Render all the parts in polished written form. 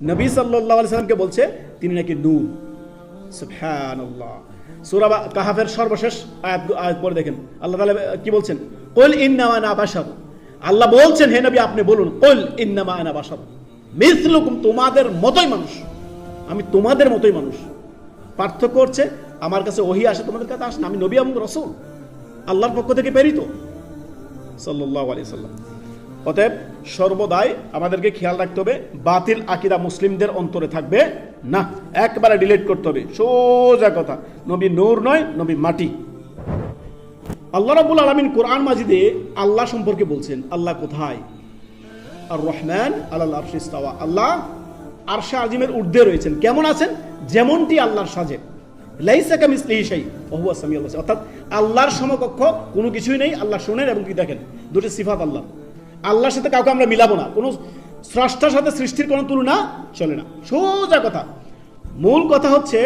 নবী সাল্লাল্লাহু আলাইহি সাল্লামকে বলছে তিনি নাকি নূর। সুবহানাল্লাহ। সূরা কাহাফের সর্বশেষ আয়াত পড়ে দেখেন আল্লাহ তাআলা কি বলছেন, কুল ইন্নামা আনা বাশার। আল্লাহ বলছেন হে নবী আপনি বলুন, কুল ইন্নামা আনা বাশার মিসলুকুম, তোমাদের মতোই মানুষ, আমি তোমাদের মতোই মানুষ। পার্থক্য হচ্ছে আমার কাছে ওহী আসে, তোমাদের কাছে আসে না। আমি নবী এবং রাসূল, আল্লাহর পক্ষ থেকে প্রেরিত সাল্লাল্লাহু আলাইহি সাল্লাম। অতএব সর্বদাই আমাদেরকে খেয়াল রাখতে হবে বাতিল আকীদা মুসলিমদের অন্তরে থাকবে না, একবারে ডিলিট করতে হবে। সোজা কথা, নবী নূর নয়, নবী মাটি। আল্লাহ রাব্বুল আলামিন কোরআন মাজিদে আল্লাহ সম্পর্কে বলছেন, আল্লাহ কোথায়? আর রহমান আলাল আরশি ইস্তাওয়া, আল্লাহ আরশে আজিমের ঊর্ধ্বে রয়েছেন। কেমন আছেন? যেমনটি আল্লাহর সাজে। লাইসা কামিসলিহি শাই ওয়া হুয়া সামিউল বাসীর, অর্থাৎ আল্লাহর সমকক্ষ কোনো কিছুই নেই। আল্লাহ শুনেন এবং কি দেখেন, দুটি সিফাত আল্লাহ। আল্লাহর সাথে কাউকে আমরা মিলাবো না, কোনো স্রষ্টার সাথে সৃষ্টির কোনো তুলনা চলে না। সোজা কথা। মূল কথা হচ্ছে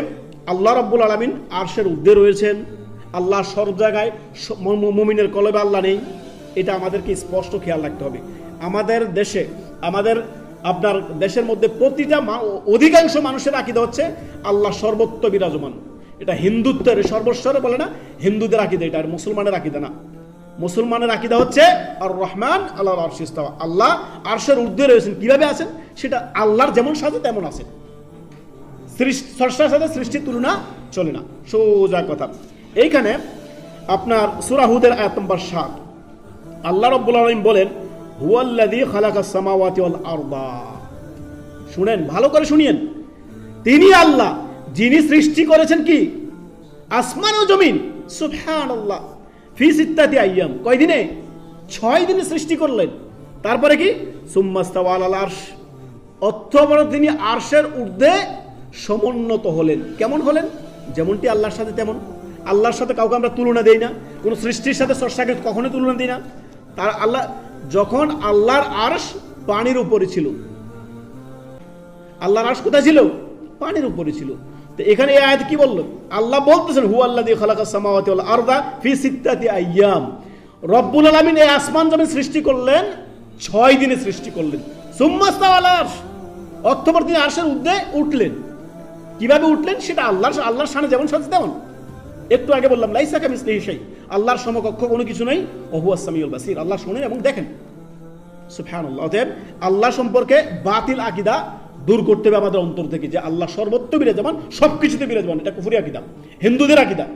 আল্লাহ রাব্বুল আলামিন আরশের ঊর্ধ্বে রয়েছেন। আল্লাহ সব জায়গায়, মুমিনের কলবে আল্লাহ নেই, এটা আমাদেরকে স্পষ্ট খেয়াল রাখতে হবে। আমাদের দেশে, আমাদের আপনার দেশের মধ্যে প্রতিটা অধিকাংশ মানুষের আকীদা হচ্ছে আল্লাহ সর্বত্র বিরাজমান। এটা হিন্দুত্বের সর্বস্বরে বলে না, হিন্দুদের আকীদা এটা, আর মুসলমানের আকীদা না। মুসলমানের আকীদা হচ্ছে আর রহমান আল্লাহর আরশে ইস্তাওয়া, আল্লাহ আরশের ঊর্ধ্বে রয়েছেন। কিভাবে আছেন? সেটা আল্লাহর যেমন সাজে তেমন আছেন, স্রষ্টার সাথে সৃষ্টির তুলনা চলে না। সোজা কথা। এইখানে আপনার সূরা হুদের আয়াত নম্বর ৭ আল্লাহ রাব্বুল আলামিন বলেন, হুয়াল্লাযী খালাকাস সামাওয়াতি ওয়াল আরদা। শুনেন, ভালো করে শুনিয়েন, তিনি আল্লাহ যিনি সৃষ্টি করেছেন কি? আসমান ও জমিন। সুবহানাল্লাহ। ফি সিত্তাতি আইয়াম, কয় দিনে? 6 দিনে সৃষ্টি করলেন। তারপরে কি? সুম্মাস্তাওয়া আলাল আরশ, অতঃপর তিনি আরশের ঊর্ধ্বে সমুন্নত হলেন। কেমন হলেন? যেমনটি আল্লাহর সাথে তেমন। আল্লাহর সাথে কাউকে আমরা তুলনা দেই না, কোনো সৃষ্টির সাথে স্রষ্টাকে কখনোই তুলনা দিই না। তার আল্লাহ যখন আল্লাহর আরশ পানির উপরে ছিল, আল্লাহর আরশ কোথায় ছিল? পানির উপরে ছিল। তো এখানে এই আয়াত কি বলল? আল্লাহ বলতেছেন হুয়াল্লাযী খালাকাস সামাওয়াতি ওয়াল আরদা ফি সিত্তাতি আইয়াম। রব্বুল আলামিন এই আসমান জমিন সৃষ্টি করলেন 6 দিনে সৃষ্টি করলেন। সুম্মাস্তাওয়া আলাল আরশ, অতঃপর তিনি আরশের ঊর্ধ্বে উঠলেন। কিভাবে উঠলেন? সেটা আল্লাহর শানে যেমন সাজে তেমন। একটু আগে বললাম লাইসা কামিসলিহি শাই, আল্লাহর সমকক্ষ কোনো কিছু নেই। ওয়া হুয়া সামিউল বাসীর, আল্লাহ শুনেন এবং দেখেন। সুবহানাল্লাহ। অতএব আল্লাহ সম্পর্কে বাতিল আকীদা দূর করতে হবে আমাদের অন্তর থেকে, যে আল্লাহ সর্বত্র বিরাজমান, সবকিছুতে বিরাজমান। এটা কুফরি আকীদা, হিন্দুদের আকীদা।